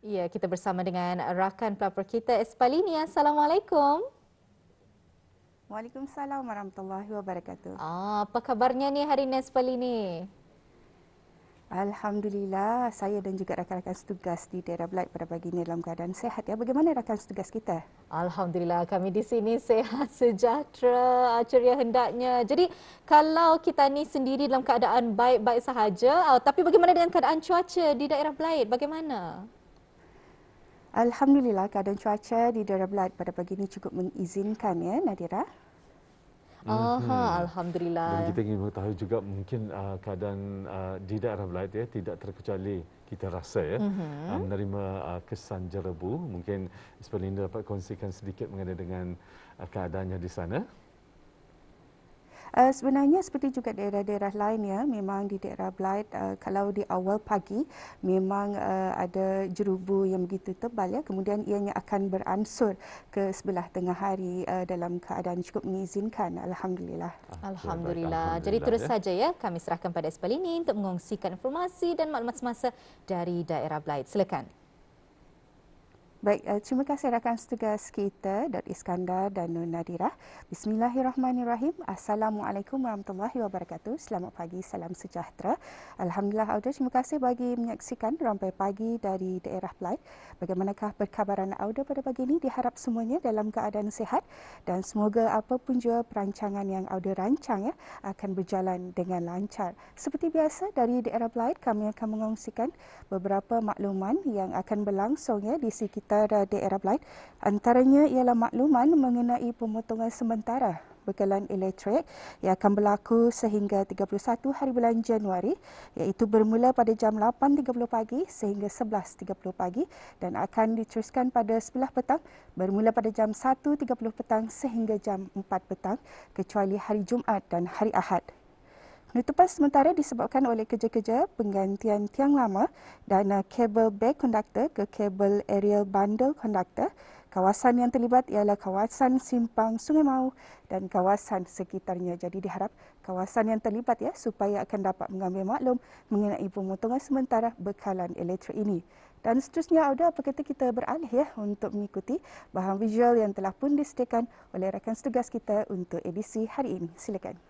Ya, kita bersama dengan rakan pelapor kita Espalini. Assalamualaikum. Waalaikumsalam warahmatullahi wabarakatuh. Apa kabarnya ni hari ini Espalini? Alhamdulillah, saya dan juga rakan-rakan setugas di daerah Belait pada pagi ini dalam keadaan sehat. Ya, bagaimana rakan setugas kita? Alhamdulillah kami di sini sehat sejahtera, ceria hendaknya. Jadi kalau kita ni sendiri dalam keadaan baik-baik sahaja, tapi bagaimana dengan keadaan cuaca di daerah Belait? Bagaimana? Alhamdulillah, keadaan cuaca di daerah Belait pada pagi ini cukup mengizinkan ya, Nadira. Dan Alhamdulillah. kita ingin mengetahui juga mungkin keadaan di daerah Belait ya, tidak terkecuali kita rasa ya, menerima kesan jerebu. Mungkin Ispelinda dapat kongsikan sedikit mengenai dengan keadaannya di sana. Sebenarnya seperti juga daerah-daerah lain ya, memang di daerah Belait kalau di awal pagi memang ada jerubu yang begitu tebal ya, kemudian ianya akan beransur ke sebelah tengah hari dalam keadaan cukup mengizinkan. Alhamdulillah. Alhamdulillah. Jadi terus saja ya, kami serahkan pada Espalini untuk mengongsikan informasi dan maklumat semasa dari daerah Belait. Silakan. Baik, terima kasih rakan setugas kita, Dr. Iskandar dan Nur Nadirah. Bismillahirrahmanirrahim. Assalamualaikum warahmatullahi wabarakatuh. Selamat pagi, salam sejahtera. Alhamdulillah, Auda, terima kasih bagi menyaksikan Rampai Pagi dari daerah Belait. Bagaimanakah perkabaran Auda pada pagi ini? Diharap semuanya dalam keadaan sihat dan semoga apapun jua perancangan yang Auda rancang ya akan berjalan dengan lancar. Seperti biasa dari daerah Belait, kami akan mengongsikan beberapa makluman yang akan berlangsung ya di sekitar daerah Belait. Antaranya ialah makluman mengenai pemotongan sementara bekalan elektrik yang akan berlaku sehingga 31 hari bulan Januari, iaitu bermula pada jam 8.30 pagi sehingga 11.30 pagi dan akan diteruskan pada sebelah petang bermula pada jam 1.30 petang sehingga jam 4 petang kecuali hari Jumaat dan hari Ahad. Penutupan sementara disebabkan oleh kerja-kerja penggantian tiang lama dan kabel back conductor ke kabel aerial bundle conductor. Kawasan yang terlibat ialah kawasan Simpang Sungai Mau dan kawasan sekitarnya. Jadi diharap kawasan yang terlibat ya supaya akan dapat mengambil maklum mengenai pemotongan sementara bekalan elektrik ini. Dan seterusnya, Auda, apa kata kita beralih ya untuk mengikuti bahan visual yang telah pun disediakan oleh rakan setugas kita untuk edisi hari ini. Silakan.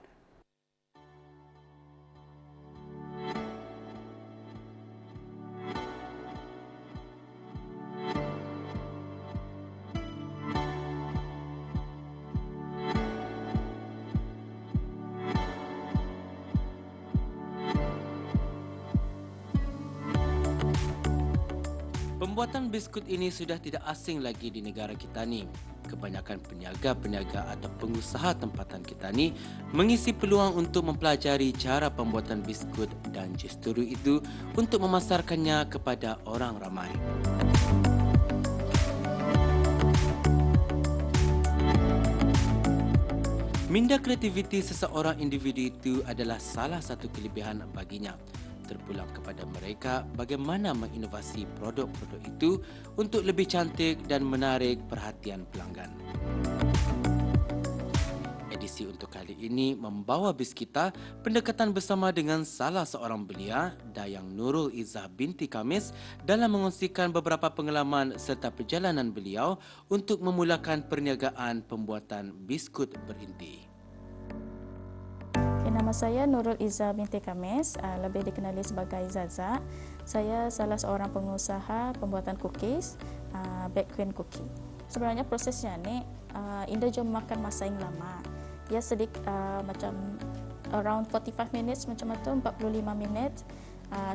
Pembuatan biskut ini sudah tidak asing lagi di negara kita ni. Kebanyakan peniaga-peniaga atau pengusaha tempatan kita ni mengisi peluang untuk mempelajari cara pembuatan biskut dan justru itu untuk memasarkannya kepada orang ramai. Minda kreativiti seseorang individu itu adalah salah satu kelebihan baginya. Terpulang kepada mereka bagaimana menginovasi produk-produk itu untuk lebih cantik dan menarik perhatian pelanggan. Edisi untuk kali ini membawa bis kita pendekatan bersama dengan salah seorang belia, Dayang Nurul Izzah binti Kamis, dalam mengongsikan beberapa pengalaman serta perjalanan beliau untuk memulakan perniagaan pembuatan biskut berinti. Nama saya Nurul Izzah binti Kamis, lebih dikenali sebagai Zaza. Saya salah seorang pengusaha pembuatan cookies, Bake Queen Cookie. Sebenarnya prosesnya ni Indah jom makan masa yang lama. Ya sedikit macam around 45 minutes macam itu, 45 minit.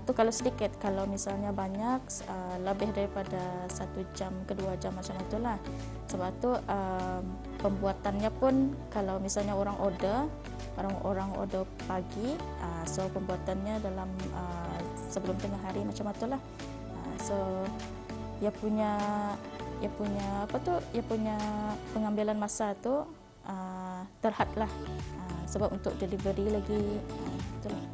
Tu kalau sedikit, kalau misalnya banyak lebih daripada 1 jam ke 2 jam macam itulah. Sebab tu pembuatannya pun kalau misalnya orang order pagi, so pembuatannya dalam sebelum tengah hari macam itulah. So ia punya pengambilan masa tu terhadlah sebab untuk delivery lagi itulah.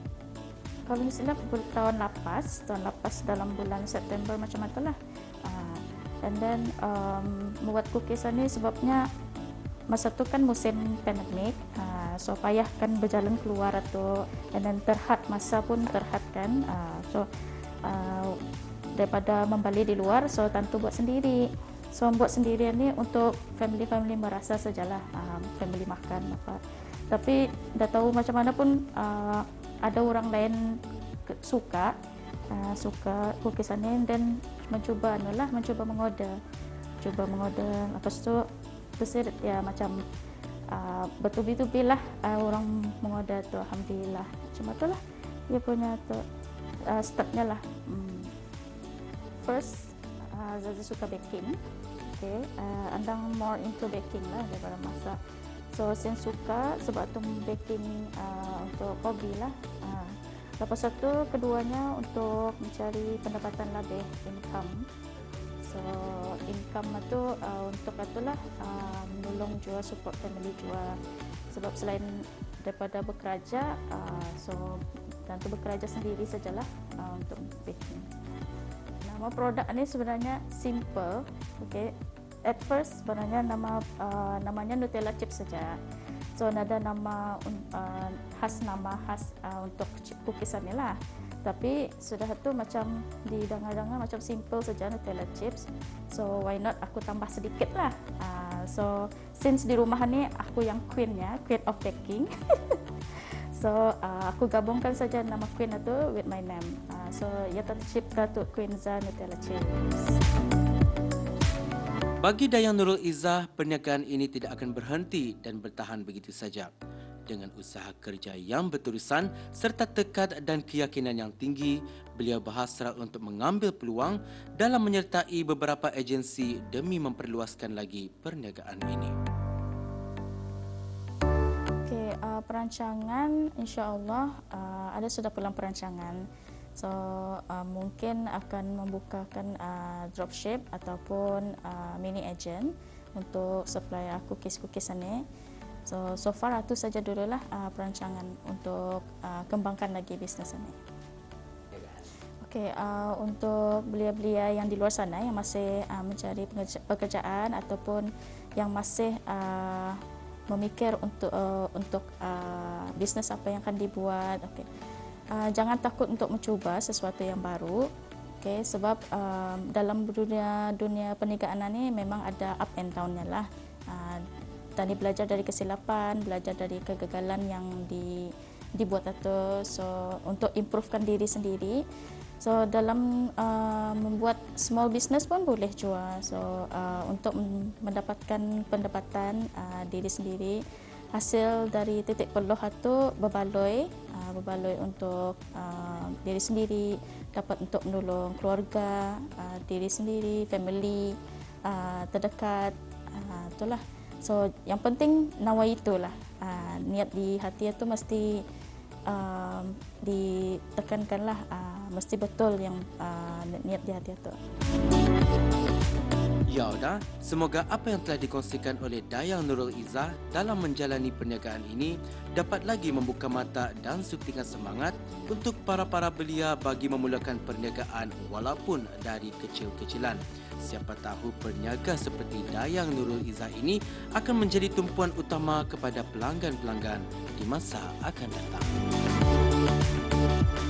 Kalau misalnya tahun lepas dalam bulan September macam itulah. And then membuat cookies ni sebabnya masa tu kan musim pandemik, so payah kan berjalan keluar atau and then terhad masa pun terhad kan. So daripada membeli di luar, so tentu buat sendiri. So buat sendirian ni untuk family merasa sajalah, family makan apa. Tapi dah tahu macam mana pun ada orang lain suka kukisan ni dan mencuba mengorder. Lepas tu terus ya macam bertubi-tubi lah orang mengorder tu, alhamdulillah. Cuma tu lah dia punya tu stepnya lah. First, Zaza suka baking. Okay, andang more into baking lah daripada masak. So saya suka sebab tu baking untuk hobi lah. Lepas itu keduanya untuk mencari pendapatan lebih, income. So income itu untuk itulah menolong jua, support family jua. Sebab selain daripada bekerja, so tentu bekerja sendiri sajalah untuk baking. Nama produk ni sebenarnya simple, okay. At first sebenarnya namanya Nutella Chips saja. So ada nama khas untuk kukisan ni lah. Tapi sudah tu macam didengar-dengar macam simple saja Nutella Chips. So why not aku tambah sedikit lah. So since di rumah ni aku yang queen of baking. So aku gabungkan saja nama queen itu with my name. So ia tercipta tu Queen Za Nutella Chips. Bagi Dayang Nurul Izzah, perniagaan ini tidak akan berhenti dan bertahan begitu saja. Dengan usaha kerja yang berterusan serta tekad dan keyakinan yang tinggi, beliau berhasrat untuk mengambil peluang dalam menyertai beberapa agensi demi memperluaskan lagi perniagaan ini. Okey, perancangan insya-Allah ada sudah pulang perancangan. So mungkin akan membukakan dropship ataupun mini agent untuk supply cookies ni. So far itu saja dululah perancangan untuk kembangkan lagi bisnes ini. Okey, untuk belia-belia yang di luar sana yang masih mencari pekerjaan ataupun yang masih memikir untuk bisnes apa yang akan dibuat, okey. Jangan takut untuk mencuba sesuatu yang baru, okay? Sebab dalam dunia perniagaan ini memang ada up and down-nya lah. Tadi belajar dari kesilapan, belajar dari kegagalan yang dibuat itu, so untuk improvekan diri sendiri. So dalam membuat small business pun boleh juga. So untuk mendapatkan pendapatan diri sendiri, hasil dari titik peluh itu berbaloi untuk diri sendiri, dapat untuk menolong keluarga, diri sendiri, family terdekat, itulah. So yang penting nawa itulah, niat di hati itu mesti ditekankanlah, mesti betul yang niat di hati itu. Ya sudah, semoga apa yang telah dikongsikan oleh Dayang Nurul Izzah dalam menjalani perniagaan ini dapat lagi membuka mata dan suntikan semangat untuk para belia bagi memulakan perniagaan walaupun dari kecil-kecilan. Siapa tahu perniaga seperti Dayang Nurul Izzah ini akan menjadi tumpuan utama kepada pelanggan-pelanggan di masa akan datang.